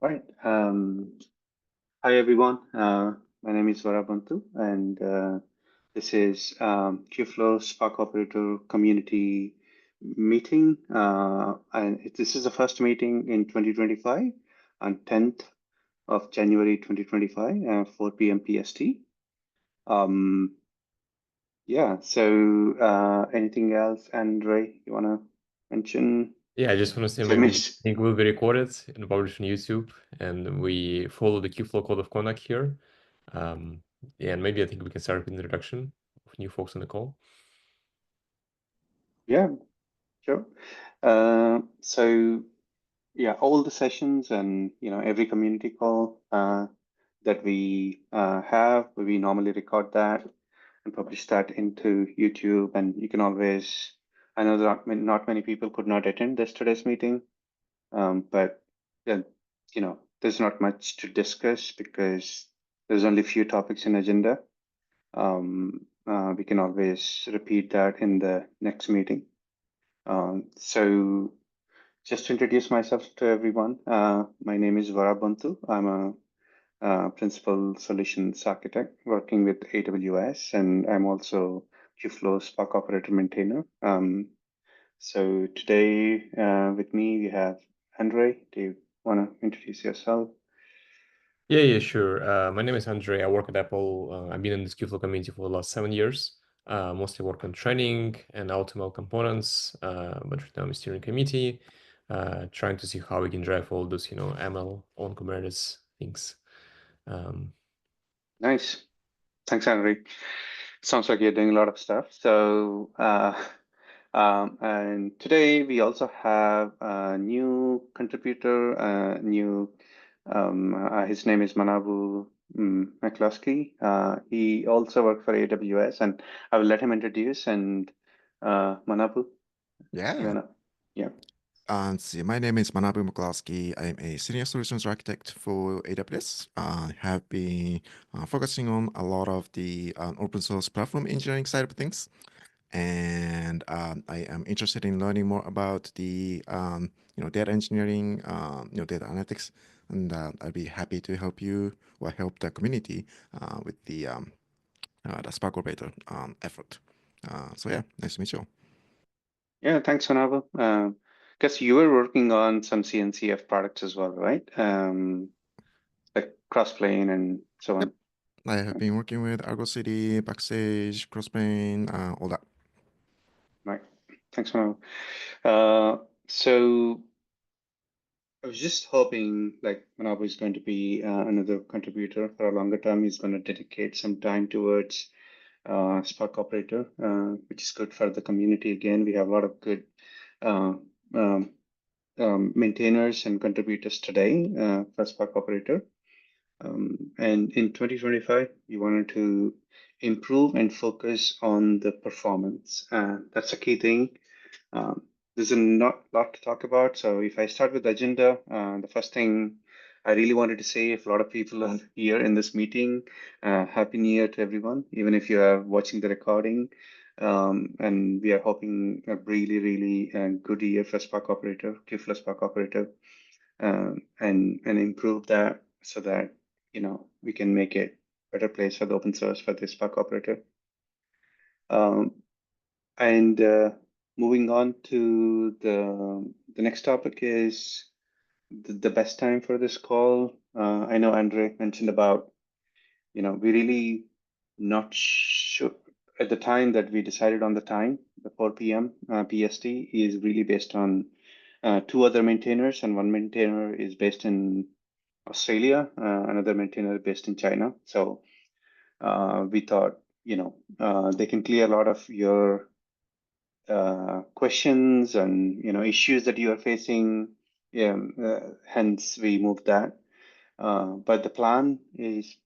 All right. Hi, everyone. My name is Varabantu, and this is Kubeflow Spark Operator Community Meeting. This is the first meeting in 2025 on 10th of January 2025, 4 p.m. PST. Yeah, so anything else, Andre, you want to mention? Yeah, I just want to say So, maybe Miss, I think will be recorded and published on YouTube, and we follow the Kubeflow code of conduct here. Yeah, and maybe I think we can start with the introduction of new folks on the call. yeah, sure. So yeah, all the sessions and every community call that we have, we normally record that and publish that into YouTube. And you can always, I know that not many people could not attend today's meeting, but yeah, there's not much to discuss because there's only a few topics in agenda. We can always repeat that in the next meeting. So just to introduce myself to everyone, my name is Varabantu. I'm a principal solutions architect working with AWS, and I'm also Kubeflow Spark Operator maintainer. So today with me we have Andre. Do you want to introduce yourself? Yeah, sure. My name is Andre. I work at Apple. I've been in this Kubeflow community for the last 7 years. Mostly work on training and HTML components, but right now I'm steering committee, trying to see how we can drive all those, ML on Kubernetes things. Nice. Thanks, Andre. Sounds like you're doing a lot of stuff. So, and today we also have a new contributor, his name is Manabu McCluskey. He also worked for AWS, and I will let him introduce. And Manabu, you Yeah. wanna, yeah, See, my name is Manabu McCloskey. I'm a senior solutions architect for AWS. I have been focusing on a lot of the open source platform engineering side of things. And I am interested in learning more about the data engineering, data analytics, and I'll be happy to help you or help the community with the Spark Operator effort. So yeah, nice to meet you. yeah. Thanks, Manabu. Guess you were working on some CNCF products as well, right? Like Crossplane and so on. Yep. I have been working with Argo City, Backstage, Crossplane, all that. Right. Thanks, Manabu. So I was just hoping like Manabu is going to be another contributor for a longer term. He's going to dedicate some time towards Spark Operator, which is good for the community. Again, we have a lot of good uh, um, maintainers and contributors today for Spark Operator. And in 2025, we wanted to improve and focus on the performance. That's a key thing. There's a not lot to talk about. So if I start with the agenda, the first thing I really wanted to say, if a lot of people are here in this meeting, Happy New Year to everyone, even if you are watching the recording. And we are hoping a really, really good year for Spark Operator, Kubeflow Spark Operator, and improve that so that we can make it a better place for the open source for the Spark Operator. And moving on to the next topic is the best time for this call. I know Andre mentioned about, we really not sure at the time that we decided on the time, the 4 p.m. PST is really based on two other maintainers, and one maintainer is based in Australia, another maintainer based in China. So we thought, they can clear a lot of your questions and issues that you are facing. Yeah, hence we moved that. But the plan is,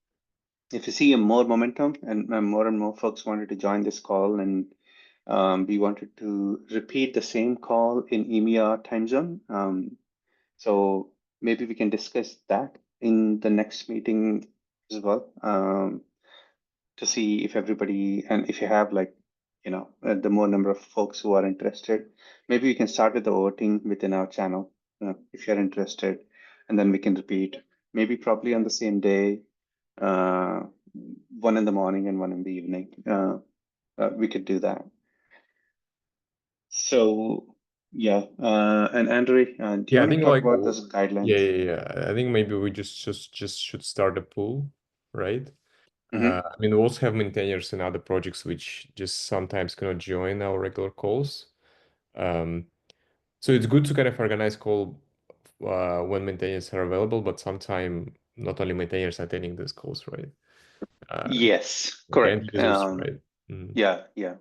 if you see a more momentum and more folks wanted to join this call, and we wanted to repeat the same call in EMEA time zone. So maybe we can discuss that in the next meeting as well, to see if everybody, and if you have like, the more number of folks who are interested, maybe we can start with the voting within our channel, if you're interested. and then we can repeat, maybe probably on the same day, one in the morning and one in the evening. We could do that. So yeah, and Andre, do you Yeah, I want to think talk like about those guidelines? yeah. I think maybe we just should start a pool, right? Mm-hmm. I mean, we also have maintainers in other projects which just sometimes cannot join our regular calls. Um, so it's good to kind of organize call when maintainers are available, but sometimes not only maintainers are attending these calls, right? Yes, Like end correct. users, right? Mm. Yeah, yeah.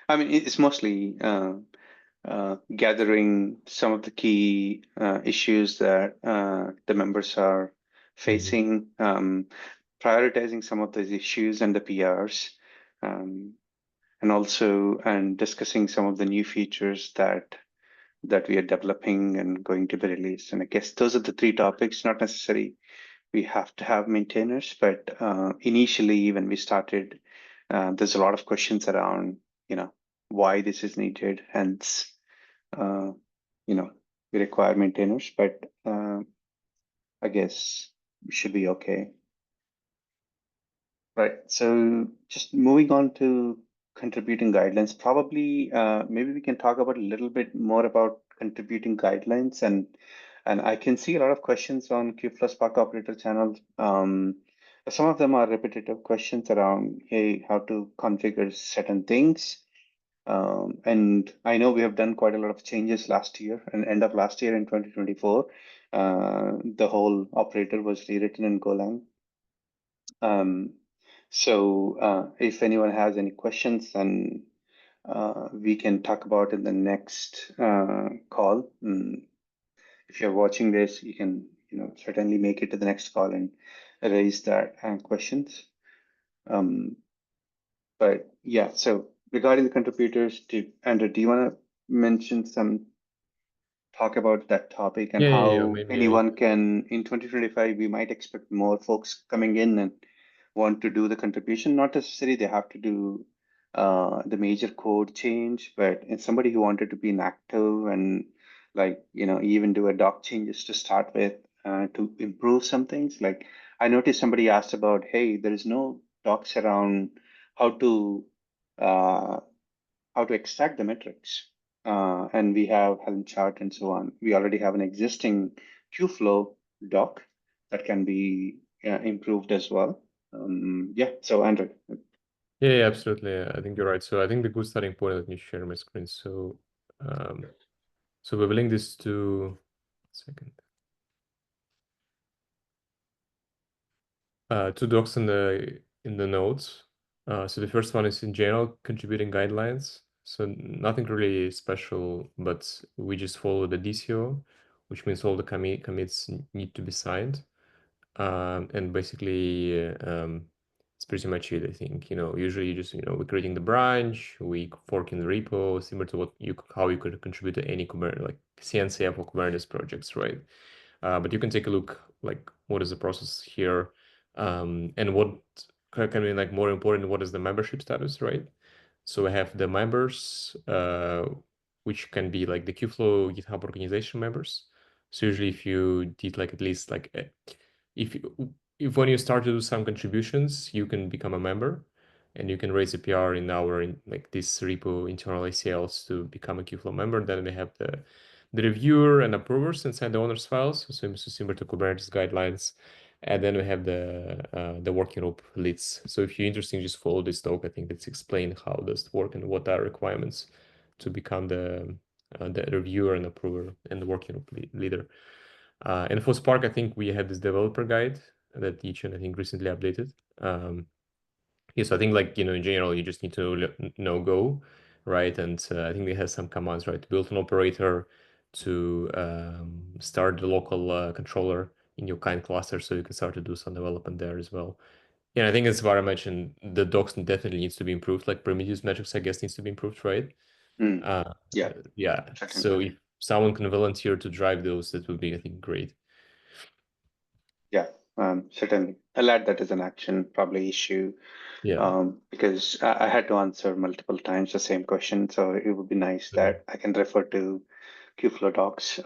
I mean, it's mostly gathering some of the key issues that the members are Mhm. facing, prioritizing some of those issues and the PRs, and also and discussing some of the new features that we are developing and going to be released. And I guess those are the three topics. Not necessary we have to have maintainers, but initially when we started, there's a lot of questions around, why this is needed. Hence, uh, we require maintainers, but I guess we should be okay. Right. So just moving on to contributing guidelines, probably maybe we can talk about a little bit more about contributing guidelines, and I can see a lot of questions on Kubeflow Spark Operator channel. Some of them are repetitive questions around, hey, how to configure certain things. And I know we have done quite a lot of changes last year and end of last year in 2024. The whole operator was rewritten in Golang. Um, if anyone has any questions, then we can talk about in the next call. If you're watching this, you can, certainly make it to the next call and raise that questions. But yeah, so regarding the contributors, Andrew, do you want to mention talk about that topic and Yeah. how Maybe anyone can, in 2025, we might expect more folks coming in and want to do the contribution. Not necessarily they have to do the major code change, but if somebody who wanted to be inactive and even do a doc changes to start with to improve some things. Like I noticed somebody asked about, hey, there is no docs around how to uh, extract the metrics. And we have Helm chart and so on. We already have an existing Qflow doc that can be improved as well. Yeah, so Andrew. yeah, absolutely. I think you're right. So I think the good starting point, let me share my screen. Um, so we will link this to second. Two docs in the notes. So the first one is in general contributing guidelines. So nothing really special, but we just follow the DCO, which means all the commits need to be signed. And basically, it's pretty much it, I think. Usually you just, we're creating the branch, we forking the repo, similar to how you could contribute to any Kubernetes, like CNCF or Kubernetes projects, right? But you can take a look, like, what is the process here, and what can be like more important, what is the membership status, right? So we have the members, which can be like the Kubeflow GitHub organization members. So usually if you did like at least like if if when you start to do some contributions, you can become a member and you can raise a PR in like this repo internal ACLs to become a Kubeflow member. Then we have the reviewer and approvers inside the owner's files, so similar to Kubernetes guidelines. And then we have the working group leads. So if you're interested, just follow this talk. I think that's explain how does it work and what are requirements to become the reviewer and approver and the working group leader. And for Spark, I think we had this developer guide that Yichen, I think, recently updated. Yes, I think like, in general, you just need to know Go, right? And I think it has some commands, right? To build an operator, to start the local controller in your kind cluster so you can start to do some development there as well. Yeah, I think as Vara mentioned, the docs definitely needs to be improved. Like Prometheus metrics, I guess, needs to be improved, right? Mm, Uh, yeah, yeah. certainly. So if someone can volunteer to drive those, that would be, I think, great. Yeah, certainly. I'll add that as an action, probably issue, Yeah. because I had to answer multiple times the same question. So it would be nice that I can refer to Qflow docs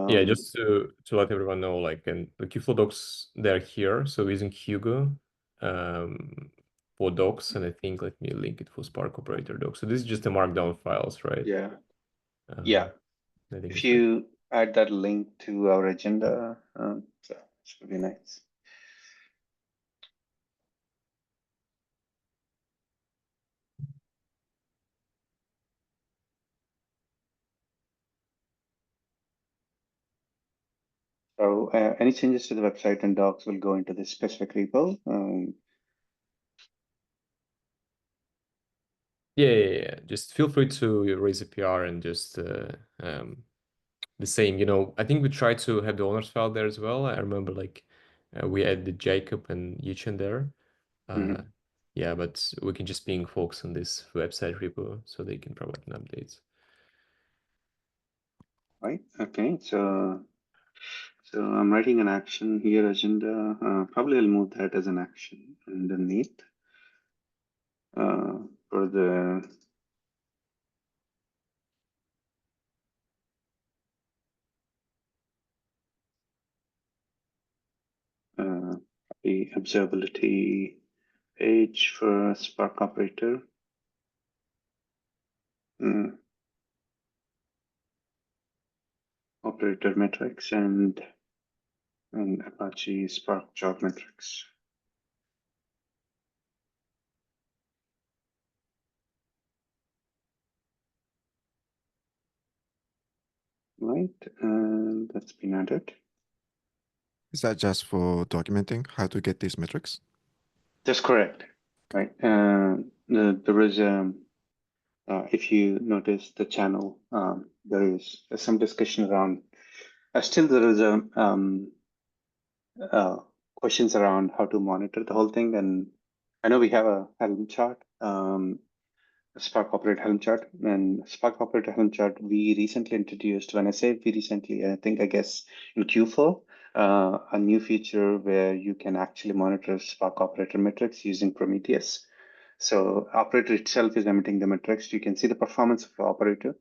Yeah, just to let everyone know, like, and the Kubeflow docs, they're here. So using Hugo for docs, and I think let me link it for Spark operator docs. So this is just the markdown files, right? Yeah. Yeah. I think If it's fine. you add that link to our agenda, so it should be nice. So any changes to the website and docs will go into this specific repo. Yeah. Just feel free to raise a PR and just the same, I think we tried to have the owners file there as well. I remember like we added Jacob and Yichen there. Mhm. Yeah, but we can just ping folks on this website repo so they can provide an updates. Right. Okay. So I'm writing an action here, agenda. Probably I'll move that as an action underneath for the the observability page for Spark operator. Operator metrics and Apache Spark job metrics. Right, and that's been added. Is that just for documenting how to get these metrics? That's correct. Right. There is if you notice the channel, there is some discussion around. Still, there is questions around how to monitor the whole thing, and I know we have a Helm chart, a Spark Operator Helm chart, and Spark Operator Helm chart we recently introduced. When I say we recently, I guess in Q4, a new feature where you can actually monitor Spark Operator metrics using Prometheus. So operator itself is emitting the metrics. You can see the performance of the operator.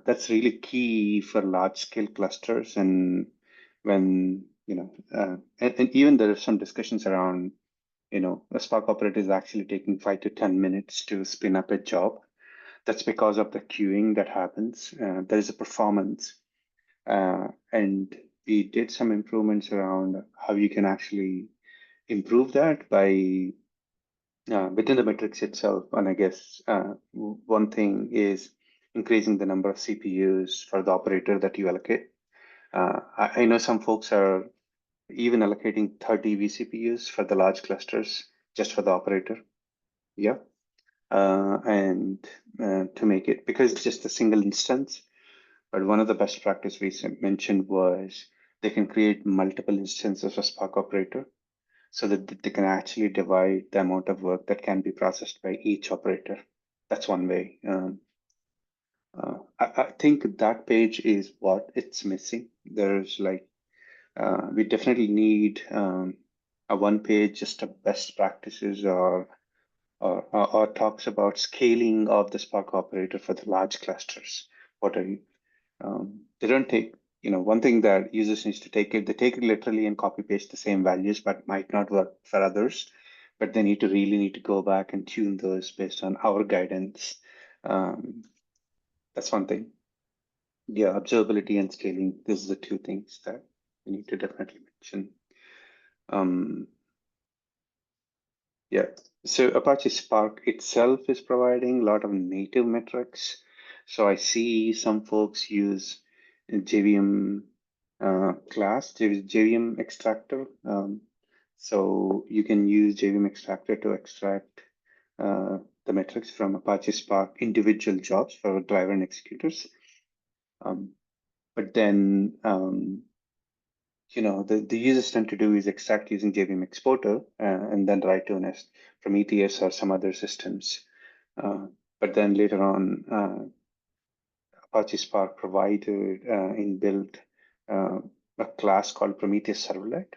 That's really key for large scale clusters. And when, and even there are some discussions around, a Spark operator is actually taking 5 to 10 minutes to spin up a job. That's because of the queuing that happens. There is a performance. And we did some improvements around how you can actually improve that by within the matrix itself. And I guess one thing is increasing the number of CPUs for the operator that you allocate. I know some folks are even allocating 30 vCPUs for the large clusters just for the operator. Yeah. And to make it, because it's just a single instance, but one of the best practice we mentioned was they can create multiple instances of Spark operator so that they can actually divide the amount of work that can be processed by each operator. That's one way. I think that page is what it's missing. There's like, we definitely need a one page just of best practices or talks about scaling of the Spark operator for the large clusters. What are you? They don't take, one thing that users needs to take it, they take it literally and copy paste the same values, but might not work for others. But they really need to go back and tune those based on our guidance. That's one thing. Yeah, observability and scaling. These are the two things that we need to definitely mention. Yeah. So Apache Spark itself is providing a lot of native metrics. So I see some folks use JVM class, JVM extractor. So you can use JVM extractor to extract the metrics from Apache Spark individual jobs for driver and executors. But then the users tend to do is extract using JVM exporter and then write to an Prometheus or some other systems. But then later on, Apache Spark provided inbuilt a class called Prometheus Servlet.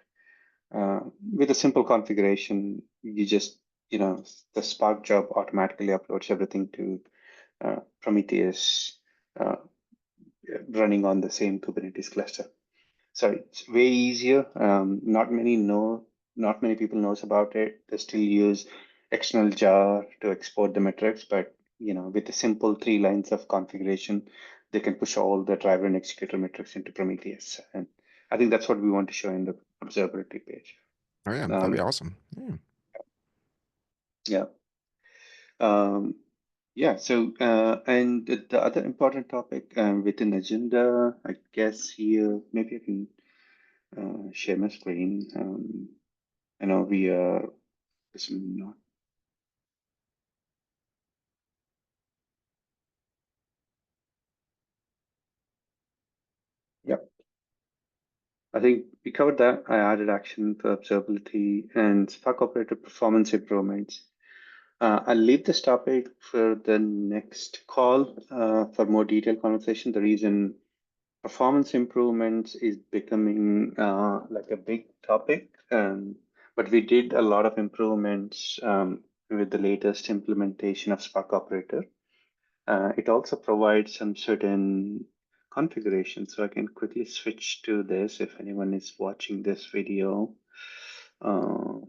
With a simple configuration, you just, the Spark job automatically uploads everything to Prometheus running on the same Kubernetes cluster. So it's way easier. Not many people knows about it. They still use external jar to export the metrics, but with a simple 3 lines of configuration, they can push all the driver and executor metrics into Prometheus. And I think that's what we want to show in the observability page. Oh yeah, that'd be awesome. Yeah. Yeah. Yeah. So, and the other important topic within agenda, I guess here, maybe I can share my screen. I know we are. This is not. Yeah. I think we covered that. I added action for observability and Spark operator performance improvements. I'll leave this topic for the next call for more detailed conversation. The reason performance improvements is becoming like a big topic, but we did a lot of improvements with the latest implementation of Spark Operator. It also provides some certain configuration. So I can quickly switch to this if anyone is watching this video. Let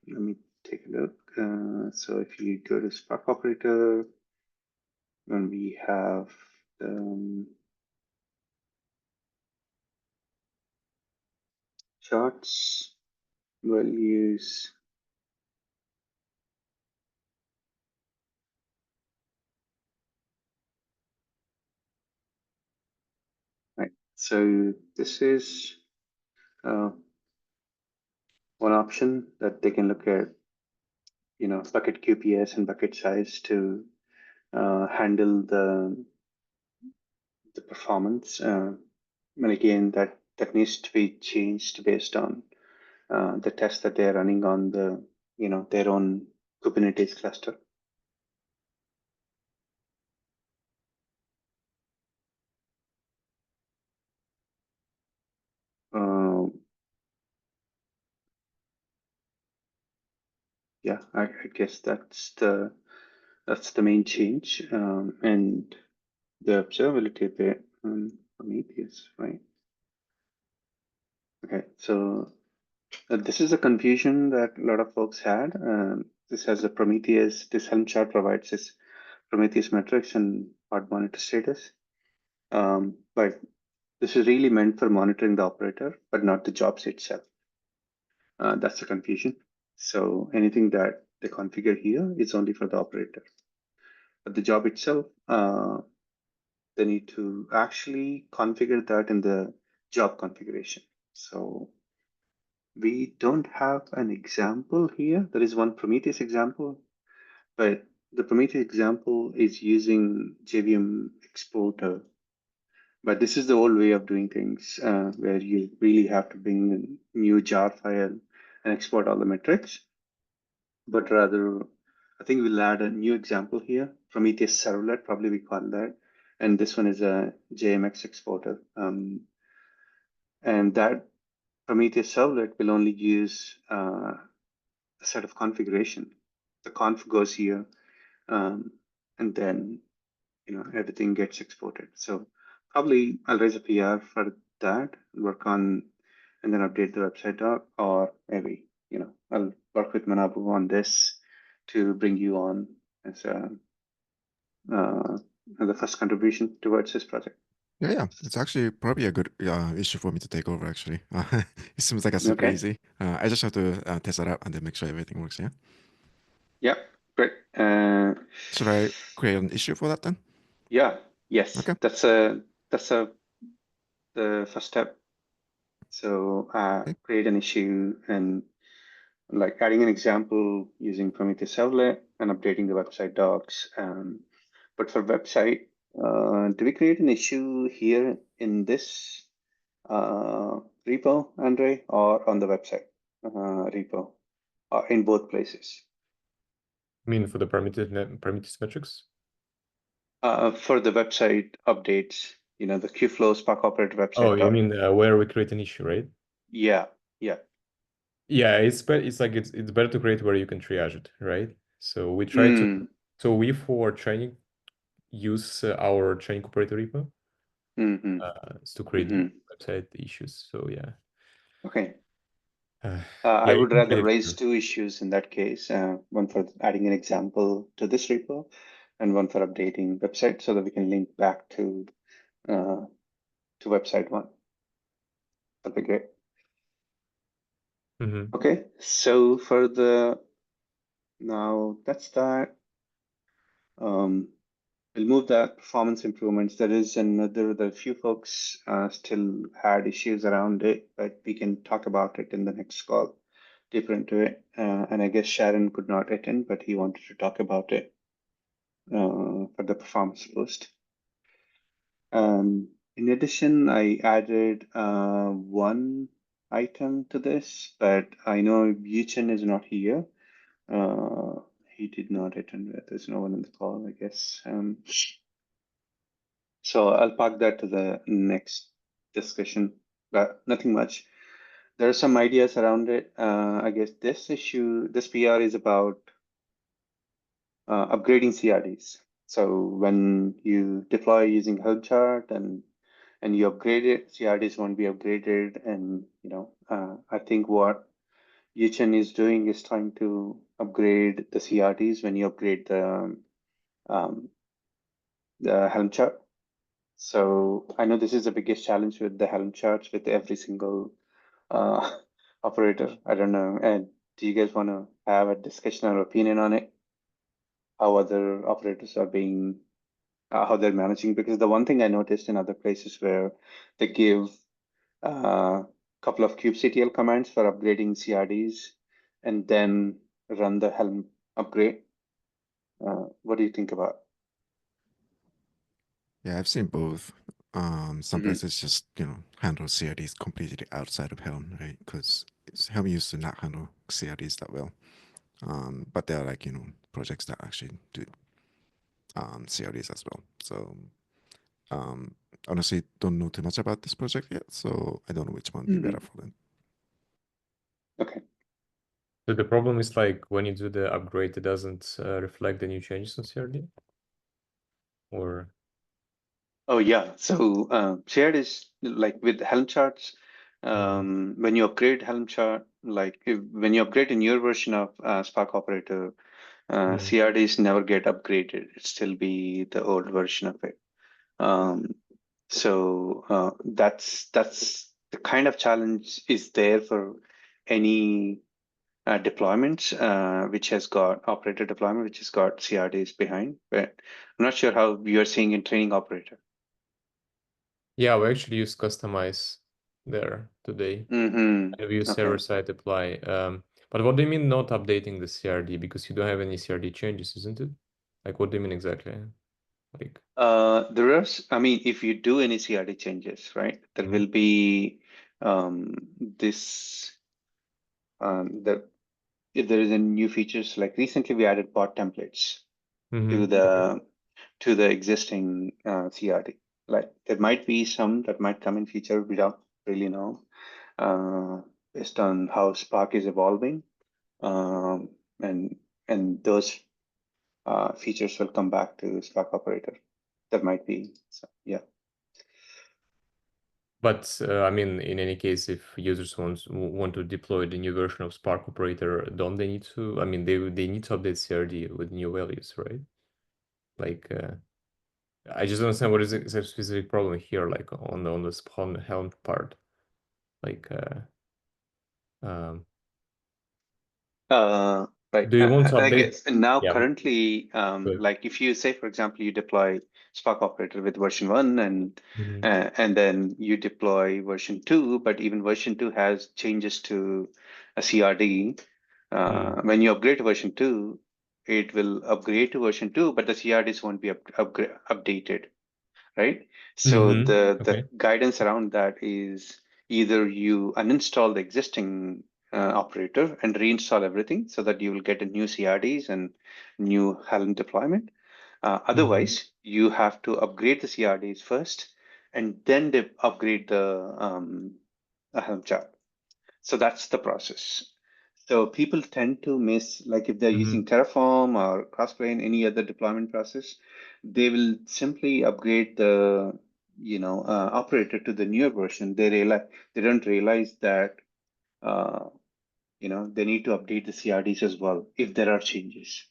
me take a look. So if you go to Spark Operator, and we have the charts, values. Right. So this is one option that they can look at, bucket QPS and bucket size to handle the performance. And again, that needs to be changed based on the tests that they're running on their own Kubernetes cluster. Yeah, I guess that's the main change, and the observability bit on Prometheus, right? Okay, so this is a confusion that a lot of folks had. This has a Prometheus. This Helm chart provides this Prometheus metrics and pod monitor status, but this is really meant for monitoring the operator, but not the jobs itself. That's the confusion. So anything that they configure here is only for the operator. But the job itself, they need to actually configure that in the job configuration. So we don't have an example here. There is one Prometheus example, but the Prometheus example is using JVM exporter. But this is the old way of doing things, where you really have to bring a new jar file and export all the metrics. But rather, I think we'll add a new example here, Prometheus servlet, probably we call that. And this one is a JMX exporter. And that Prometheus servlet will only use a set of configuration. The conf goes here, and then everything gets exported. So probably I'll raise a PR for that, work on, and then update the website doc, or maybe I'll work with Manabu on this to bring you on as the first contribution towards this project. Yeah, it's actually probably a good issue for me to take over. Actually, it seems like a super Okay. easy. I just have to test it out and then make sure everything works. Yeah. Yeah. Great. Should I create an issue for that then? Yeah. Yes. Okay. That's the first step. So Okay. create an issue and like adding an example using Prometheus Servlet and updating the website docs. But for website, do we create an issue here in this repo, Andre, or on the website repo, or in both places? I mean, for the Prometheus metrics? For the website updates, the Kubeflow Spark Operator website. Oh, you mean where we create an issue, right? Yeah. Yeah, it's better to create where you can triage it, right? So we try to. So we for training use our training operator repo, Mm-hmm. To create Mm-hmm. website issues. So yeah. Okay. Yeah, I you would can rather create it raise here. two issues in that case, one for adding an example to this repo and one for updating website so that we can link back uh, to website one. That'd be great. Mhm. Okay, so for now that's that. We'll move that performance improvements. There are a few folks still had issues around it, but we can talk about it in the next call, deeper into it. And I guess Sharon could not attend, but he wanted to talk about it for the performance boost. In addition, I added one item to this, but I know Yuchen is not here. Uh, he did not attend. There's no one in the call, I guess. So I'll park that to the next discussion, but nothing much. There are some ideas around it. I guess this PR is about upgrading CRDs. So when you deploy using Helm chart and you upgrade it, CRDs won't be upgraded. And I think what Yichen is doing is trying to upgrade the CRDs when you upgrade um, the Helm chart. So I know this is the biggest challenge with the Helm charts with every single uh, operator. I don't know. And do you guys want to have a discussion or opinion on it? How other operators are being, how they're managing? Because the one thing I noticed in other places where they give a couple of kubectl commands for upgrading CRDs and then run the Helm upgrade. What do you think about? Yeah, I've seen both. Some Mm-hmm. places just handle CRDs completely outside of Helm, right? Because Helm used to not handle CRDs that well. But there are like projects that actually do CRDs as well. So honestly, don't know too much about this project yet, so I don't know which one would be better Mm-hmm. for them. Okay. So the problem is like when you do the upgrade, it doesn't reflect the new changes on CRD, or Oh yeah. So shared is like with Helm charts. When you upgrade Helm chart, when you upgrade a newer version of Spark Operator, CRDs never get upgraded. It still be the old version of it. Um, that's the kind of challenge is there for any deployments which has got operator deployment which has got CRDs behind. But I'm not sure how you're seeing in training operator. yeah, we actually use customize there today. Mm-hmm. And we use Okay. server-side apply. But what do you mean not updating the CRD? Because you don't have any CRD changes, isn't it? Like, what do you mean exactly? Like, I mean, if you do any CRD changes, right, there Mhm. will be this the if there is a new features like recently we added bot templates to Okay. the existing CRD. Like there might be some that might come in future. We don't really know uh, based on how Spark is evolving, um, and those features will come back to Spark Operator. There might be. So yeah. But I mean, in any case, if users want to deploy the new version of Spark Operator, don't they need to? I mean, they need to update CRD with new values, right? Like, I just don't understand what is the specific problem here, like on the spawn Helm part. Like, um, Uh, right. do you want to I update? guess now Yeah. currently, Good. like if you say, for example, you deploy Spark Operator with version 1 Mhm. and then you deploy version 2, but even version 2 has changes to a CRD. Mm. When you upgrade to version 2, it will upgrade to version 2, but the CRDs won't be updated, right? So the Okay. guidance around that is either you uninstall the existing operator and reinstall everything so that you will get a new CRDs and new Helm deployment. Otherwise, you have to upgrade the CRDs first and then upgrade the Helm chart. So that's the process. So people tend to miss, like if they're using Terraform or Crossplane, any other deployment process, they will simply upgrade the operator to the newer version, they don't realize that they need to update the CRDs as well if there are changes.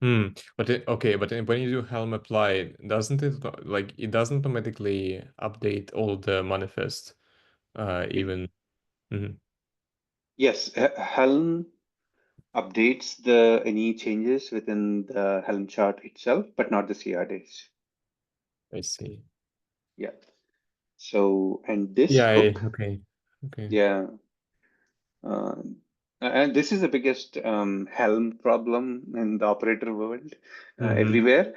But okay, but when you do Helm apply, doesn't it it doesn't automatically update all the manifest, even? Mhm. Yes, Helm updates any changes within the Helm chart itself, but not the CRDs. I see. Yeah. So, and this Yeah, hook, okay. yeah, uh, and this is the biggest Helm problem in the operator world. Everywhere,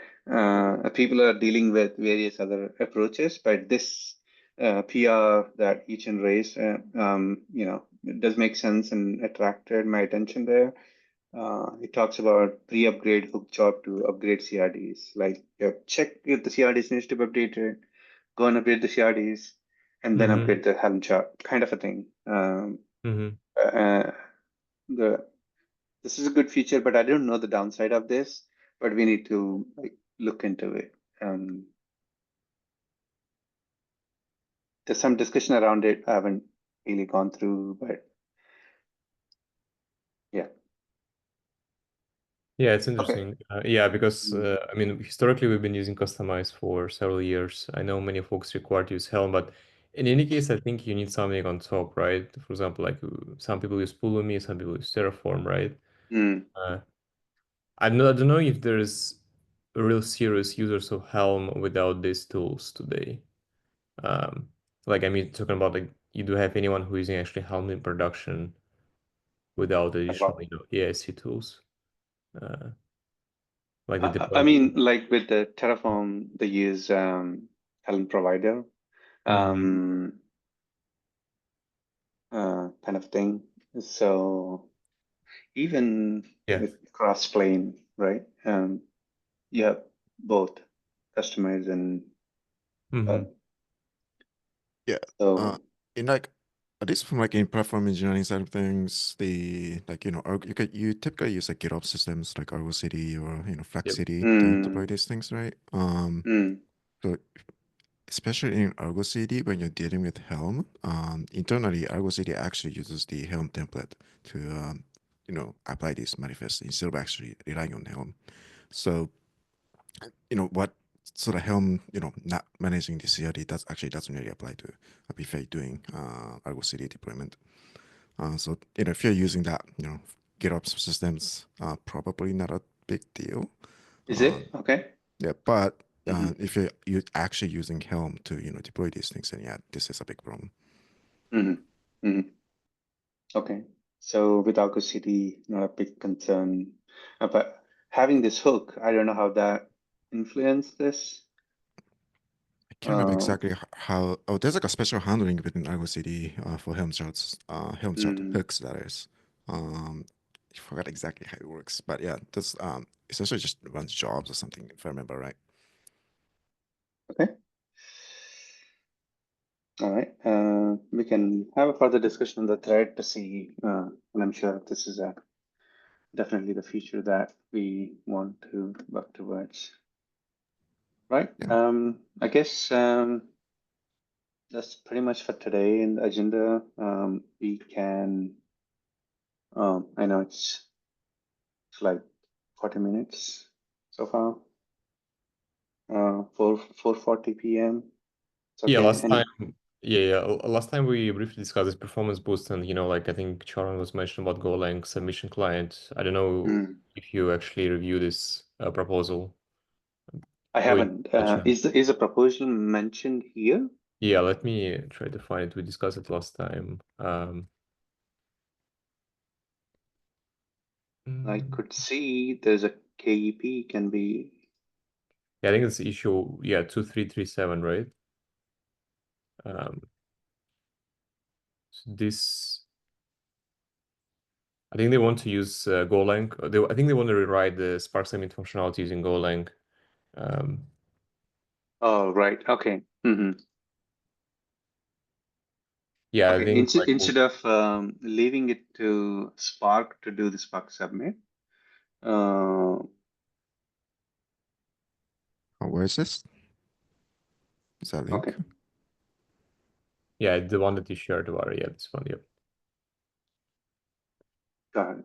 people are dealing with various other approaches, but this PR that Echen raised, it does make sense and attracted my attention there. It talks about pre-upgrade hook job to upgrade CRDs. Like, check if the CRDs needs to be updated, go and update the CRDs, and then upgrade the Helm chart, kind of a thing. Uh, the This is a good feature, but I don't know the downside of this. But we need to look into it. There's some discussion around it. I haven't really gone through, but yeah. Yeah, it's Okay. interesting. Yeah, because I mean, historically we've been using Customize for several years. I know many folks require to use Helm, but in any case, I think you need something on top, right? For example, like some people use Pulumi, some people use Terraform, right? Mm. I don't know if there's real serious users of Helm without these tools today. Like, I mean, talking about like, you do have anyone who is using actually Helm in production without additional, AIC tools, like the I deployment. mean, like with the Terraform, they use Helm provider. Kind of thing. So even Yeah. with cross-plane, right? You have both customers and Yeah. so In like at least from like in platform engineering side of things, the you typically use like GitOps systems like Argo CD or Flex CD to deploy these things, right? So especially in Argo CD when you're dealing with Helm, internally Argo CD actually uses the Helm template to apply this manifest instead of actually relying on Helm. So what sort of Helm, not managing the CRD, that's actually doesn't really apply to BFA doing Argo CD deployment. So if you're using that, GitOps systems, probably not a big deal. is it okay? Yeah, but Mm-hmm. if you're actually using Helm to deploy these things, then yeah, this is a big problem. Mm-hmm. Mm-hmm. Okay. So with Argo CD, not a big concern. But having this hook, I don't know how that influenced this. I can't remember exactly how. Oh, there's like a special handling within Argo CD for Helm charts, Helm chart hooks. That is. I forgot exactly how it works, but yeah, this essentially just runs jobs or something, if I remember right. Okay. All right. We can have a further discussion on the thread to see, and I'm sure this is definitely the feature that we want to work towards. Right. Yeah. I guess that's pretty much for today in the agenda. We can. I know it's like 40 minutes so far. 4:40 p.m. It's Yeah, okay. Any. last time we briefly discussed this performance boost, and like I think Charan was mentioning about Golang submission client. I don't know if you actually review this proposal. I Or you haven't. mentioned. Is a proposal mentioned here? Yeah, let me try to find it. We discussed it last time. I could see there's a KEP can be. Yeah, I think it's issue 2337, right? So this, I think they want to use Golang. I think they want to rewrite the Spark Summit functionality using Golang. Oh, right. Okay. Yeah, I Okay. think like Instead of leaving it to Spark to do the Spark submit. Where is this? the link. Okay. Yeah, the one that you shared, Var. Yeah, this one. Yep. Got it.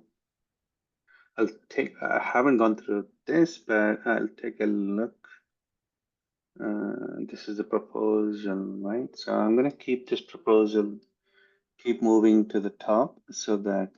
I haven't gone through this, but I'll take a look. This is the proposal, right? So I'm going to keep this proposal, keep moving to the top so that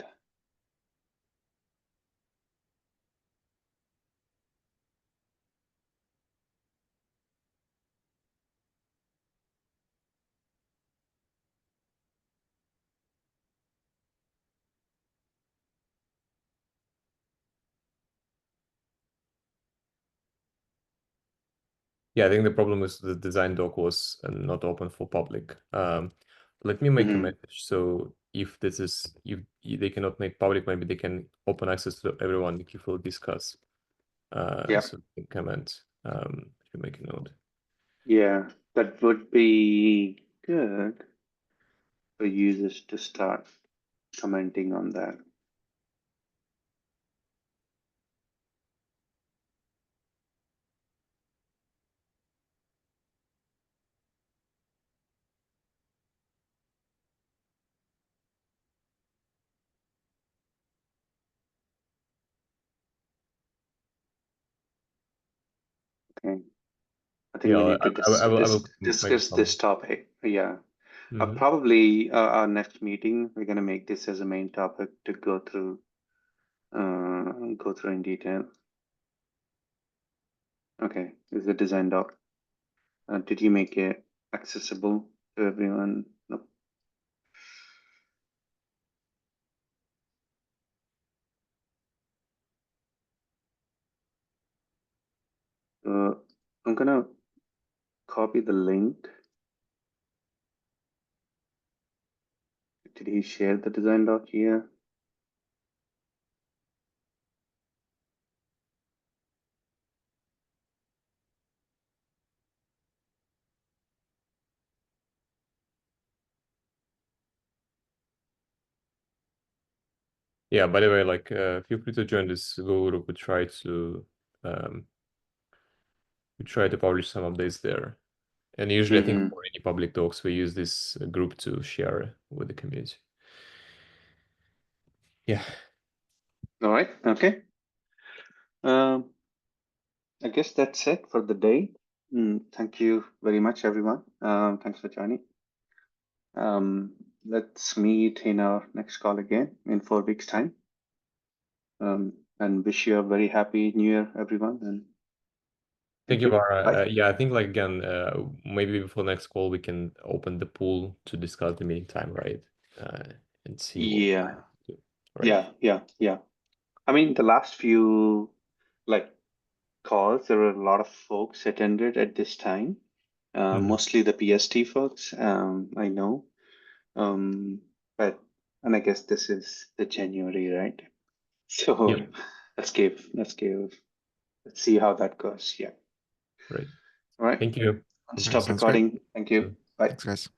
Yeah, I think the problem is the design doc was not open for public. Let me make a message. So if this is if they cannot make public, maybe they can open access to everyone if you will discuss. Yeah. So you can comment. If you make a note. Yeah, that would be good for users to start commenting on that. Okay. I think we Yeah, need to I will make discuss some. this topic. Yeah. Mhm. Probably our next meeting, we're going to make this as a main topic to go through in detail. Okay, this is the design doc. Did you make it accessible to everyone? No. I'm gonna copy the link. Did he share the design doc here? Yeah, by the way, like feel free to join this Google group. We try to publish some updates there. And usually I think for any public talks, we use this group to share with the community. Yeah. All right. Okay. I guess that's it for the day. Thank you very much, everyone. Thanks for joining. Let's meet in our next call again in 4 weeks' time. And wish you a very happy New Year, everyone. And Thank you, Vara. Bye. Yeah, I think like again, maybe before next call we can open the pool to discuss the meeting time, right? And see what Yeah. time to do, right? Yeah. I mean, the last few like calls, there were a lot of folks attended at this time. Mostly the PST folks, I know. But and I guess this is the January, right? So Yep. let's see how that goes. Yeah. Right. All right. Thank you. I'll Okay, stop sounds great. recording. Thank you. Bye. Thanks, guys.